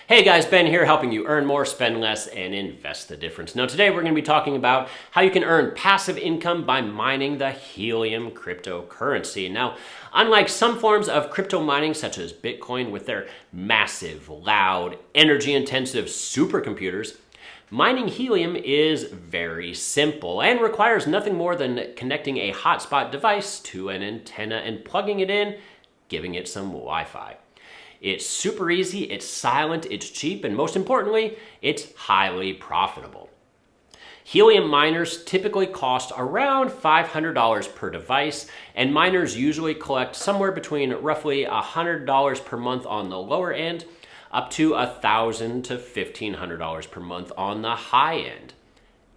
Hey guys, Ben here helping you earn more, spend less, and invest the difference. Now today we're going to be talking about how you can earn passive income by mining the Helium cryptocurrency. Now, unlike some forms of crypto mining such as Bitcoin with their massive, loud, energy-intensive supercomputers, mining Helium is very simple and requires nothing more than connecting a hotspot device to an antenna and plugging it in, giving it some Wi-Fi. It's super easy, it's silent, it's cheap, and most importantly, it's highly profitable. Helium miners typically cost around $500 per device, and miners usually collect somewhere between roughly $100 per month on the lower end, up to $1,000 to $1,500 per month on the high end.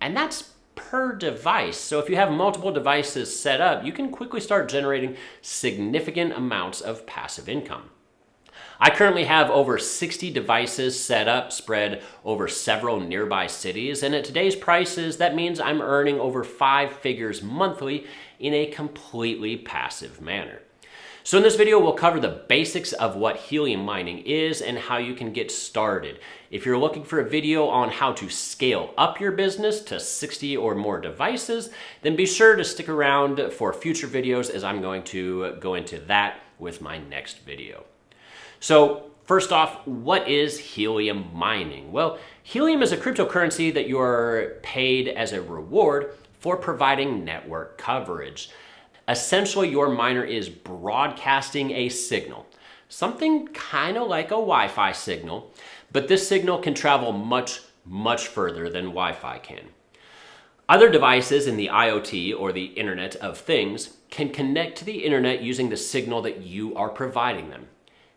And that's per device. So if you have multiple devices set up, you can quickly start generating significant amounts of passive income. I currently have over 60 devices set up, spread over several nearby cities, and at today's prices, that means I'm earning over 5 figures monthly in a completely passive manner. So in this video, we'll cover the basics of what helium mining is and how you can get started. If you're looking for a video on how to scale up your business to 60 or more devices, then be sure to stick around for future videos as I'm going to go into that with my next video. So first off, what is helium mining? Well, helium is a cryptocurrency that you are paid as a reward for providing network coverage. Essentially, your miner is broadcasting a signal, something kind of like a Wi-Fi signal, but this signal can travel much, much further than Wi-Fi can. Other devices in the IoT or the Internet of Things can connect to the internet using the signal that you are providing them.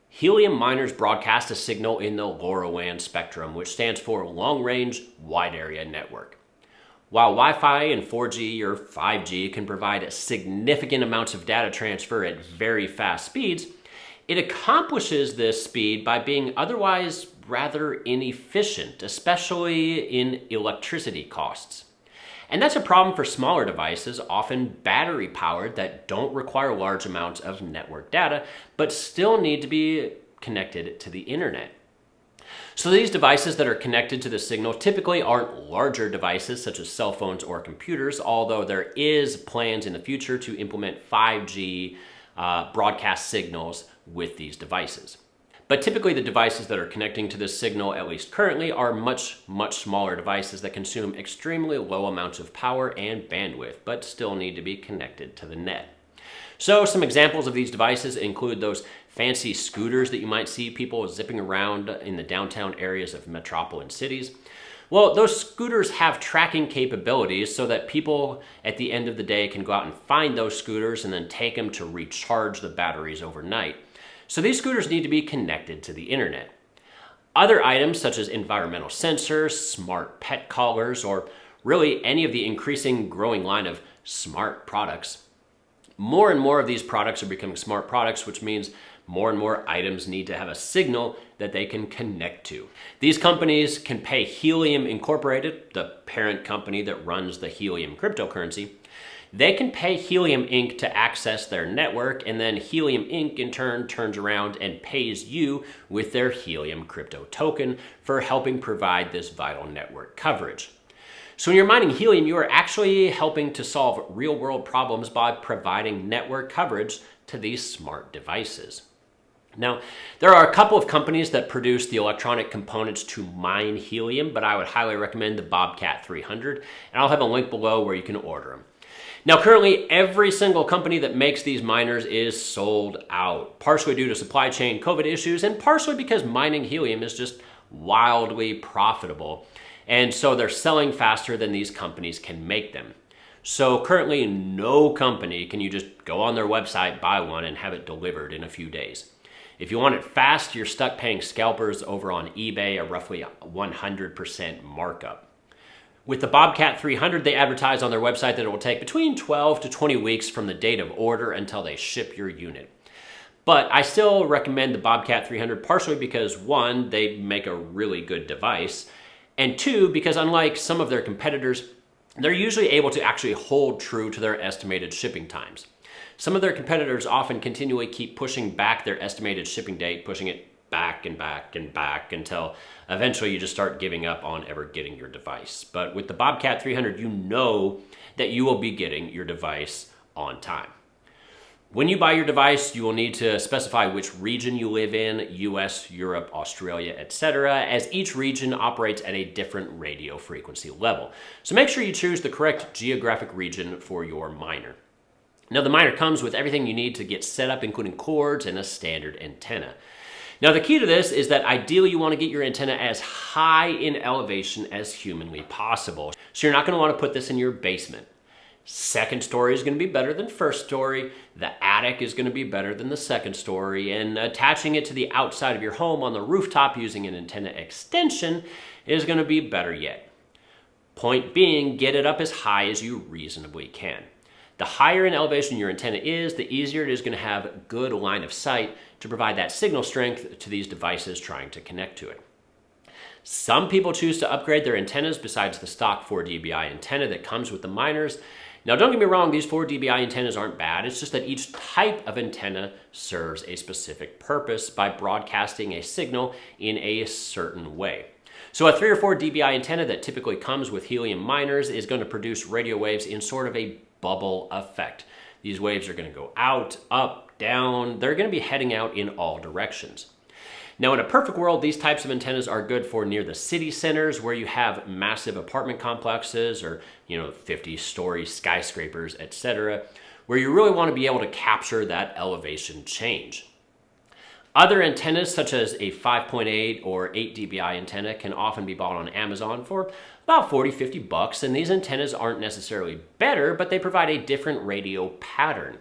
Helium miners broadcast a signal in the LoRaWAN spectrum, which stands for Long Range Wide Area Network. While Wi-Fi and 4G or 5G can provide significant amounts of data transfer at very fast speeds, it accomplishes this speed by being otherwise rather inefficient, especially in electricity costs. And that's a problem for smaller devices, often battery powered, that don't require large amounts of network data, but still need to be connected to the internet. So these devices that are connected to the signal typically aren't larger devices such as cell phones or computers, although there is plans in the future to implement 5G broadcast signals with these devices. But typically the devices that are connecting to this signal, at least currently, are much, much smaller devices that consume extremely low amounts of power and bandwidth, but still need to be connected to the net. So some examples of these devices include those fancy scooters that you might see people zipping around in the downtown areas of metropolitan cities. Well, those scooters have tracking capabilities so that people at the end of the day can go out and find those scooters and then take them to recharge the batteries overnight. So these scooters need to be connected to the internet. Other items such as environmental sensors, smart pet collars, or really any of the increasing growing line of smart products. More and more of these products are becoming smart products, which means more and more items need to have a signal that they can connect to. These companies can pay Helium Incorporated, the parent company that runs the Helium cryptocurrency. They can pay Helium Inc. to access their network, and then Helium Inc. in turn turns around and pays you with their Helium crypto token for helping provide this vital network coverage. So when you're mining Helium, you are actually helping to solve real-world problems by providing network coverage to these smart devices. Now, there are a couple of companies that produce the electronic components to mine Helium, but I would highly recommend the Bobcat 300, and I'll have a link below where you can order them. Now, currently, every single company that makes these miners is sold out, partially due to supply chain COVID issues and partially because mining helium is just wildly profitable. And so they're selling faster than these companies can make them. So currently, no company can you just go on their website, buy one, and have it delivered in a few days. If you want it fast, you're stuck paying scalpers over on eBay a roughly 100% markup. With the Bobcat 300, they advertise on their website that it will take between 12 to 20 weeks from the date of order until they ship your unit. But I still recommend the Bobcat 300 partially because one, they make a really good device, and two, because unlike some of their competitors, they're usually able to actually hold true to their estimated shipping times. Some of their competitors often continually keep pushing back their estimated shipping date, pushing it back and back and back until eventually you just start giving up on ever getting your device. But with the Bobcat 300, you know that you will be getting your device on time. When you buy your device, you will need to specify which region you live in, US, Europe, Australia, etc., as each region operates at a different radio frequency level. So make sure you choose the correct geographic region for your miner. Now the miner comes with everything you need to get set up, including cords and a standard antenna. Now the key to this is that ideally you want to get your antenna as high in elevation as humanly possible. So you're not going to want to put this in your basement. Second story is going to be better than first story. The attic is going to be better than the second story. And attaching it to the outside of your home on the rooftop using an antenna extension is going to be better yet. Point being, get it up as high as you reasonably can. The higher in elevation your antenna is, the easier it is going to have good line of sight to provide that signal strength to these devices trying to connect to it. Some people choose to upgrade their antennas besides the stock 4 dBi antenna that comes with the miners. Now don't get me wrong, these 4 dBi antennas aren't bad, it's just that each type of antenna serves a specific purpose by broadcasting a signal in a certain way. So a 3 or 4 dBi antenna that typically comes with Helium miners is going to produce radio waves in sort of a bubble effect. These waves are going to go out, up, down, they're going to be heading out in all directions. Now in a perfect world, these types of antennas are good for near the city centers where you have massive apartment complexes or 50-story skyscrapers, etc., where you really want to be able to capture that elevation change. Other antennas such as a 5.8 or 8 dBi antenna can often be bought on Amazon for about $40-50, and these antennas aren't necessarily better, but they provide a different radio pattern.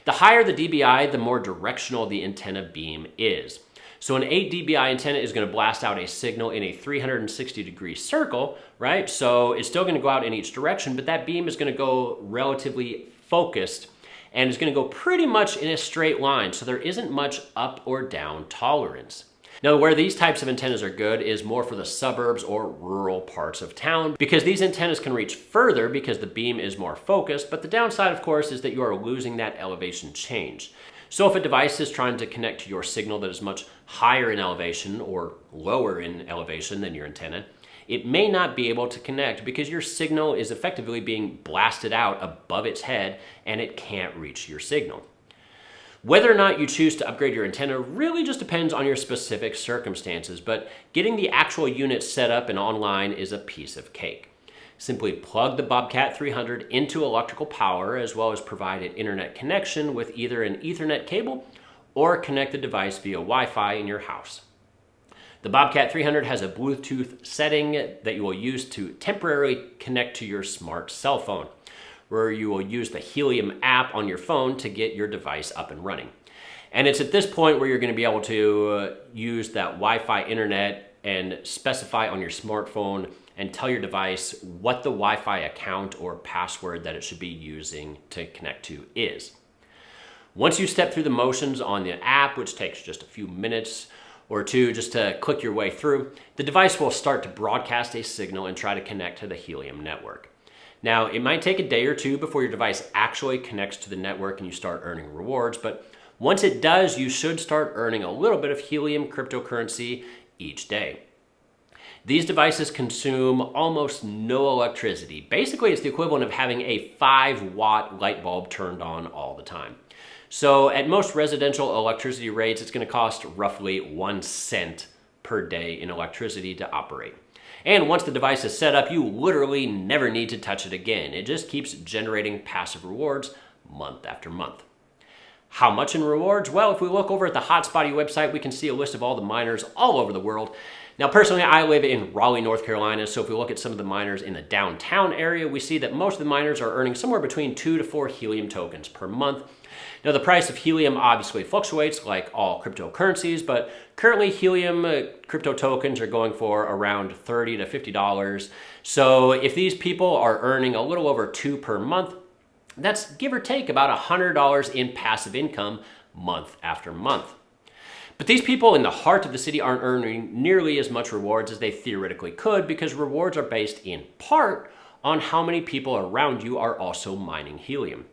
The higher the dBi, the more directional the antenna beam is. So an 8 dBi antenna is going to blast out a signal in a 360-degree circle, right? So it's still going to go out in each direction, but that beam is going to go relatively focused and is going to go pretty much in a straight line. So there isn't much up or down tolerance. Now, where these types of antennas are good is more for the suburbs or rural parts of town because these antennas can reach further because the beam is more focused, but the downside, of course, is that you are losing that elevation change. So if a device is trying to connect to your signal that is much higher in elevation or lower in elevation than your antenna, it may not be able to connect because your signal is effectively being blasted out above its head and it can't reach your signal. Whether or not you choose to upgrade your antenna really just depends on your specific circumstances, but getting the actual unit set up and online is a piece of cake. Simply plug the Bobcat 300 into electrical power as well as provide an internet connection with either an Ethernet cable or connect the device via Wi-Fi in your house. The Bobcat 300 has a Bluetooth setting that you will use to temporarily connect to your smart cell phone, where you will use the Helium app on your phone to get your device up and running. And it's at this point where you're going to be able to use that Wi-Fi internet and specify on your smartphone and tell your device what the Wi-Fi account or password that it should be using to connect to is. Once you step through the motions on the app, which takes just a few minutes or two just to click your way through, the device will start to broadcast a signal and try to connect to the Helium network. Now, it might take a day or two before your device actually connects to the network and you start earning rewards, but once it does, you should start earning a little bit of Helium cryptocurrency each day. These devices consume almost no electricity. Basically, it's the equivalent of having a 5-watt light bulb turned on all the time. So at most residential electricity rates, it's going to cost roughly 1 cent per day in electricity to operate. And once the device is set up, you literally never need to touch it again. It just keeps generating passive rewards month after month. How much in rewards? Well, if we look over at the Hotspotty website, we can see a list of all the miners all over the world. Now, personally, I live in Raleigh, North Carolina, so if we look at some of the miners in the downtown area, we see that most of the miners are earning somewhere between 2 to 4 Helium tokens per month. Now, the price of Helium obviously fluctuates like all cryptocurrencies, but currently Helium crypto tokens are going for around $30 to $50. So if these people are earning a little over 2 per month, that's give or take about $100 in passive income month after month. But these people in the heart of the city aren't earning nearly as much rewards as they theoretically could because rewards are based in part on how many people around you are also mining Helium.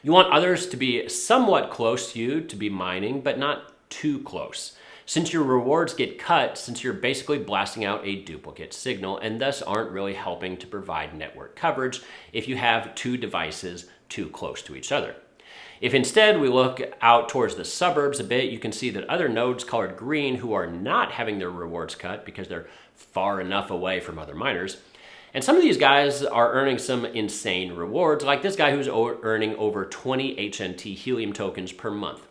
You want others to be somewhat close to you to be mining, but not too close. since your rewards get cut, since you're basically blasting out a duplicate signal and thus aren't really helping to provide network coverage if you have two devices too close to each other. If instead we look out towards the suburbs a bit, you can see that other nodes colored green who are not having their rewards cut because they're far enough away from other miners. And some of these guys are earning some insane rewards, like this guy who's earning over 20 HNT Helium tokens per month.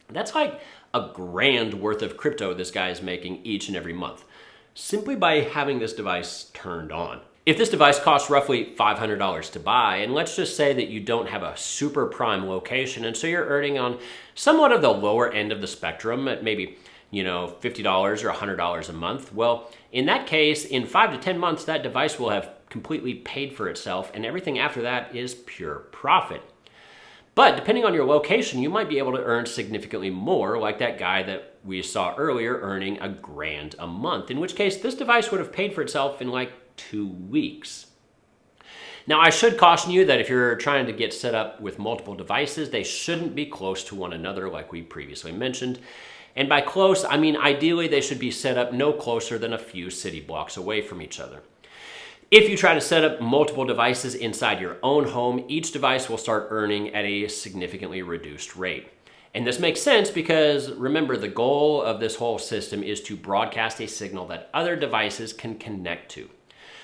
That's like $1,000 worth of crypto this guy is making each and every month, simply by having this device turned on. If this device costs roughly $500 to buy, and let's just say that you don't have a super prime location, and so you're earning on somewhat of the lower end of the spectrum at maybe, $50 or $100 a month, well, in that case, in 5 to 10 months, that device will have completely paid for itself, and everything after that is pure profit. But depending on your location, you might be able to earn significantly more, like that guy that we saw earlier earning $1,000 a month, in which case this device would have paid for itself in like 2 weeks. Now, I should caution you that if you're trying to get set up with multiple devices, they shouldn't be close to one another like we previously mentioned. And by close, I mean ideally they should be set up no closer than a few city blocks away from each other. If you try to set up multiple devices inside your own home, each device will start earning at a significantly reduced rate. And this makes sense because, remember, the goal of this whole system is to broadcast a signal that other devices can connect to.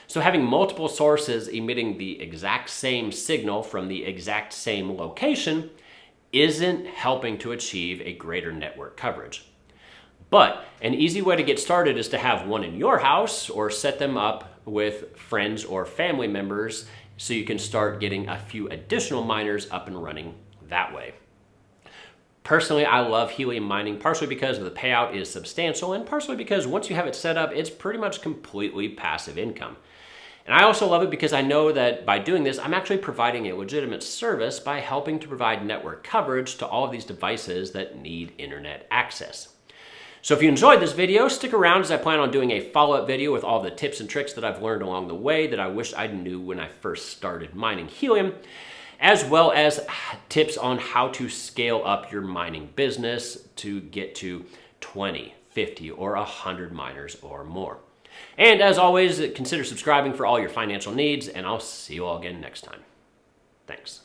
So having multiple sources emitting the exact same signal from the exact same location isn't helping to achieve a greater network coverage. But an easy way to get started is to have one in your house or set them up with friends or family members so you can start getting a few additional miners up and running that way. Personally, I love Helium mining, partially because the payout is substantial and partially because once you have it set up, it's pretty much completely passive income. And I also love it because I know that by doing this, I'm actually providing a legitimate service by helping to provide network coverage to all of these devices that need internet access. So if you enjoyed this video, stick around as I plan on doing a follow-up video with all the tips and tricks that I've learned along the way that I wish I knew when I first started mining Helium, as well as tips on how to scale up your mining business to get to 20, 50, or 100 miners or more. And as always, consider subscribing for all your financial needs, and I'll see you all again next time. Thanks.